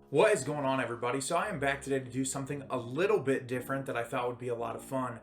What is going on, everybody? So I am back today to do something a little bit different that I thought would be a lot of fun.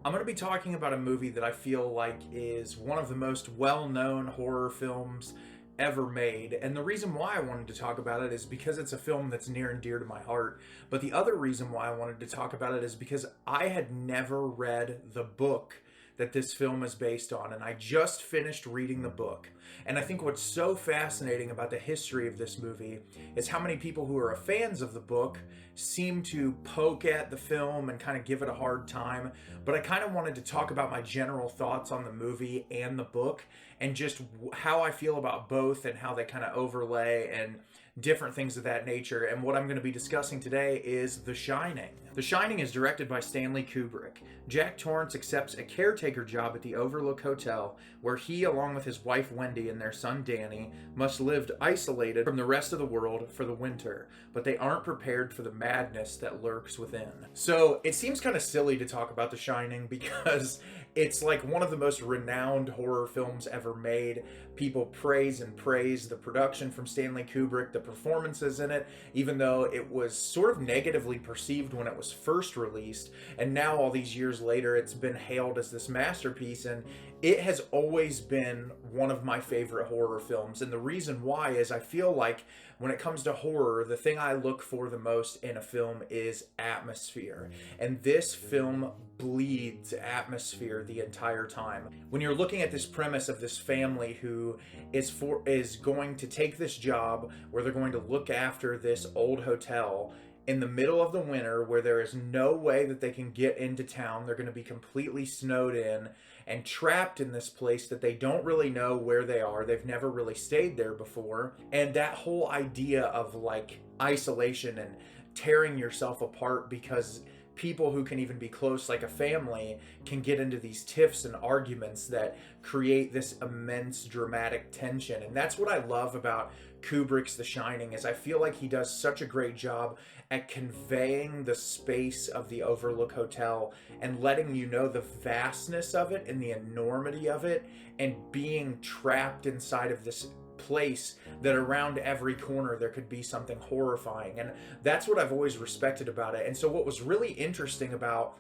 I'm going to be talking about a movie that I feel like is one of the most well-known horror films ever made. And the reason why I wanted to talk about it is because it's a film that's near and dear to my heart. But the other reason why I wanted to talk about it is because I had never read the book that this film is based on, and I just finished reading the book. And I think what's so fascinating about the history of this movie is how many people who are fans of the book seem to poke at the film and kind of give it a hard time. But I kind of wanted to talk about my general thoughts on the movie and the book, and just how I feel about both and how they kind of overlay and different things of that nature. And what I'm going to be discussing today is The Shining. The Shining is directed by Stanley Kubrick. Jack Torrance accepts a caretaker job at the Overlook Hotel, where he, along with his wife Wendy and their son Danny, must live isolated from the rest of the world for the winter, but they aren't prepared for the madness that lurks within. So it seems kind of silly to talk about The Shining because it's like one of the most renowned horror films ever made. People praise the production from Stanley Kubrick, the performances in it, even though it was sort of negatively perceived when it was first released. And now, all these years later, it's been hailed as this masterpiece. And it has always been one of my favorite horror films. And the reason why is I feel like when it comes to horror, the thing I look for the most in a film is atmosphere. And this film bleeds atmosphere the entire time. When you're looking at this premise of this family who is going to take this job where they're going to look after this old hotel in the middle of the winter, where there is no way that they can get into town. They're going to be completely snowed in and trapped in this place that they don't really know where they are. They've never really stayed there before. And that whole idea of like isolation and tearing yourself apart because people who can even be close like a family can get into these tiffs and arguments that create this immense dramatic tension. And that's what I love about Kubrick's The Shining, is I feel like he does such a great job at conveying the space of the Overlook Hotel and letting you know the vastness of it and the enormity of it, and being trapped inside of this place that around every corner there could be something horrifying. And that's what I've always respected about it. And so what was really interesting about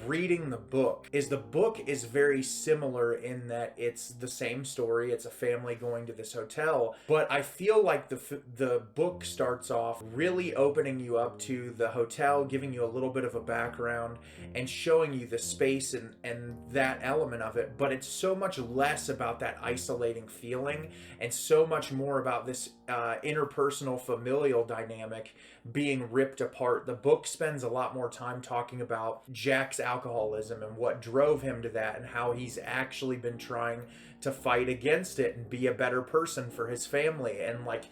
reading the book is very similar in that it's the same story. It's a family going to this hotel, but I feel like the book starts off really opening you up to the hotel, giving you a little bit of a background and showing you the space and that element of it. But it's so much less about that isolating feeling and so much more about this interpersonal familial dynamic being ripped apart. The book spends a lot more time talking about Jack's alcoholism and what drove him to that, and how he's actually been trying to fight against it and be a better person for his family. And like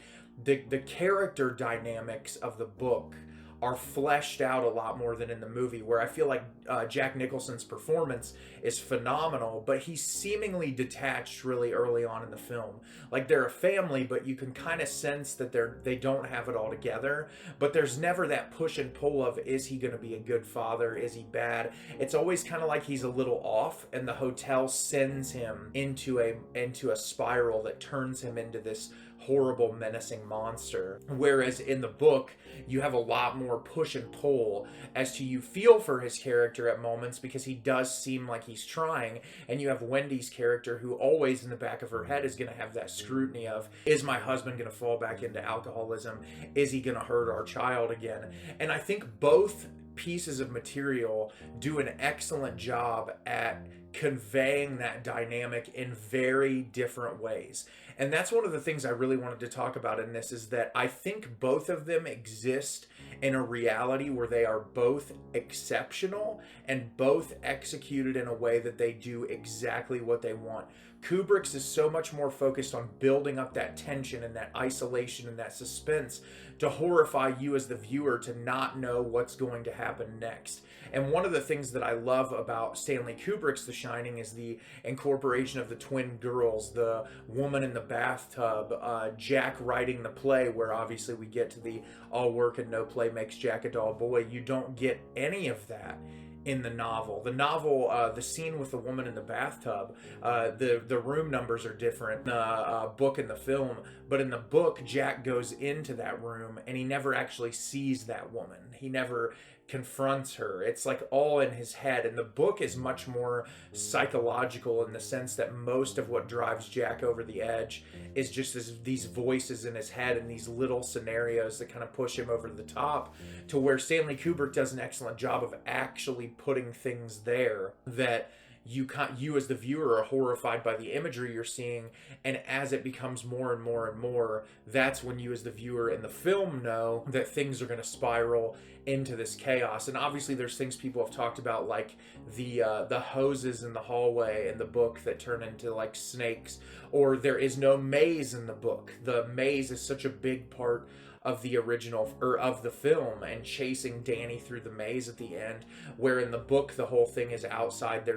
the character dynamics of the book are fleshed out a lot more than in the movie, where I feel like Jack Nicholson's performance is phenomenal, but he's seemingly detached really early on in the film. Like, they're a family, but you can kind of sense that they don't have it all together. But there's never that push and pull of, is he going to be a good father? Is he bad? It's always kind of like he's a little off, and the hotel sends him into a spiral that turns him into this horrible, menacing monster. Whereas in the book, you have a lot more push and pull as to, you feel for his character at moments because he does seem like he's trying, and you have Wendy's character who always in the back of her head is going to have that scrutiny of, is my husband going to fall back into alcoholism? Is he going to hurt our child again? And I think both pieces of material do an excellent job at conveying that dynamic in very different ways. And that's one of the things I really wanted to talk about in this, is that I think both of them exist in a reality where they are both exceptional and both executed in a way that they do exactly what they want. Kubrick's is so much more focused on building up that tension and that isolation and that suspense to horrify you as the viewer to not know what's going to happen next. And one of the things that I love about Stanley Kubrick's The Shining is the incorporation of the twin girls, the woman in the bathtub, Jack writing the play, where obviously we get to the all work and no play makes Jack a dull boy. You don't get any of that in the novel. The novel, the scene with the woman in the bathtub, the room numbers are different in the book and the film, but in the book, Jack goes into that room and he never actually sees that woman. He never confronts her. It's like all in his head, and the book is much more psychological in the sense that most of what drives Jack over the edge is just these voices in his head and these little scenarios that kind of push him over the top, to where Stanley Kubrick does an excellent job of actually putting things there that you as the viewer are horrified by the imagery you're seeing, and as it becomes more and more and more, that's when you as the viewer in the film know that things are going to spiral into this chaos. And obviously there's things people have talked about, like the hoses in the hallway in the book that turn into like snakes, or there is no maze in the book. The maze is such a big part of the original, or of the film, and chasing Danny through the maze at the end, where in the book the whole thing is outside.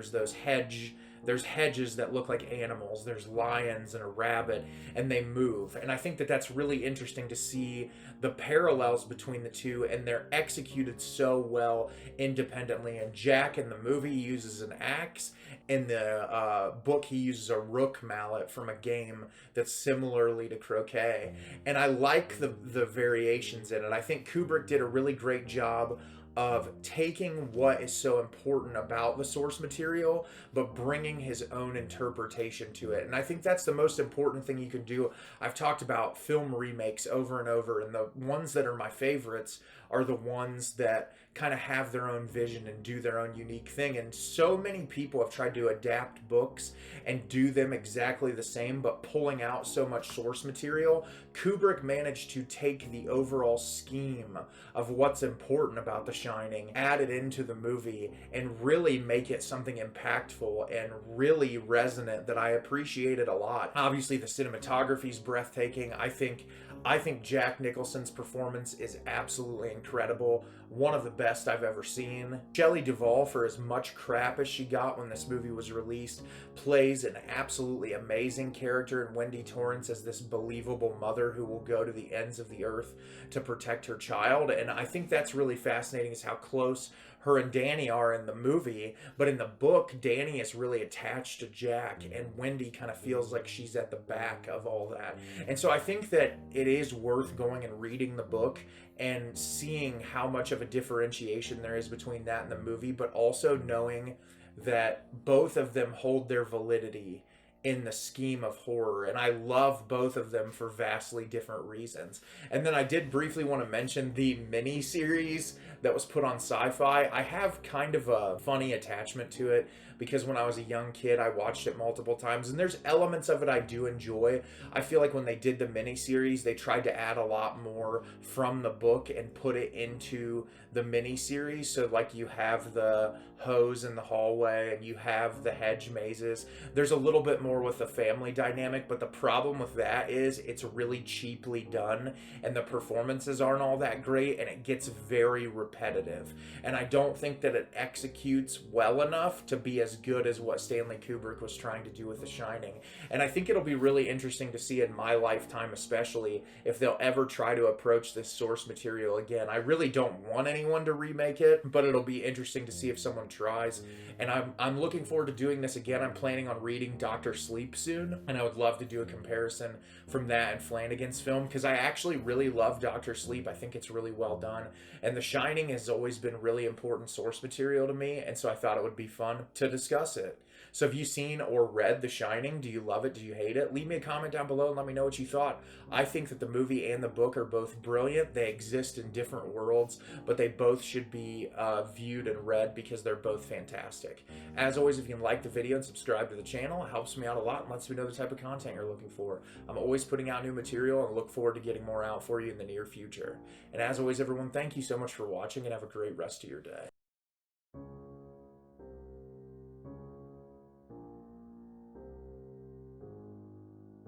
There's hedges that look like animals. There's lions and a rabbit, and they move. And I think that that's really interesting to see the parallels between the two, and they're executed so well independently. And Jack in the movie uses an axe. In the book, he uses a rook mallet from a game that's similarly to croquet. And I like the variations in it. I think Kubrick did a really great job of taking what is so important about the source material, but bringing his own interpretation to it. And I think that's the most important thing you can do. I've talked about film remakes over and over, and the ones that are my favorites are the ones that kind of have their own vision and do their own unique thing. And so many people have tried to adapt books and do them exactly the same, but pulling out so much source material. Kubrick managed to take the overall scheme of what's important about The Shining, add it into the movie, and really make it something impactful and really resonant that I appreciated a lot. Obviously, the cinematography is breathtaking. I think Jack Nicholson's performance is absolutely incredible. One of the best I've ever seen. Shelley Duvall, for as much crap as she got when this movie was released, plays an absolutely amazing character, and Wendy Torrance as this believable mother who will go to the ends of the earth to protect her child. And I think that's really fascinating, is how close her and Danny are in the movie, but in the book, Danny is really attached to Jack, and Wendy kind of feels like she's at the back of all that. And so I think that it is worth going and reading the book and seeing how much of a differentiation there is between that and the movie, but also knowing that both of them hold their validity in the scheme of horror, and I love both of them for vastly different reasons. And then I did briefly want to mention the mini-series that was put on Sci-Fi. I have kind of a funny attachment to it, because when I was a young kid, I watched it multiple times, and there's elements of it I do enjoy. I feel like when they did the miniseries, they tried to add a lot more from the book and put it into the miniseries. So like you have the hose in the hallway, and you have the hedge mazes. There's a little bit more with the family dynamic, but the problem with that is it's really cheaply done, and the performances aren't all that great, and it gets very repetitive. And I don't think that it executes well enough to be as good as what Stanley Kubrick was trying to do with The Shining. And I think it'll be really interesting to see in my lifetime, especially, if they'll ever try to approach this source material again. I really don't want anyone to remake it, but it'll be interesting to see if someone tries. And I'm looking forward to doing this again. I'm planning on reading Dr. Sleep soon, and I would love to do a comparison from that and Flanagan's film, because I actually really love Dr. Sleep. I think it's really well done, and The Shining has always been really important source material to me, and so I thought it would be fun to discuss it. So have you seen or read The Shining? Do you love it? Do you hate it? Leave me a comment down below and let me know what you thought. I think that the movie and the book are both brilliant. They exist in different worlds, but they both should be viewed and read, because they're both fantastic. As always, if you can like the video and subscribe to the channel, it helps me out a lot and lets me know the type of content you're looking for. I'm always putting out new material and look forward to getting more out for you in the near future. And as always, everyone, thank you so much for watching, and have a great rest of your day.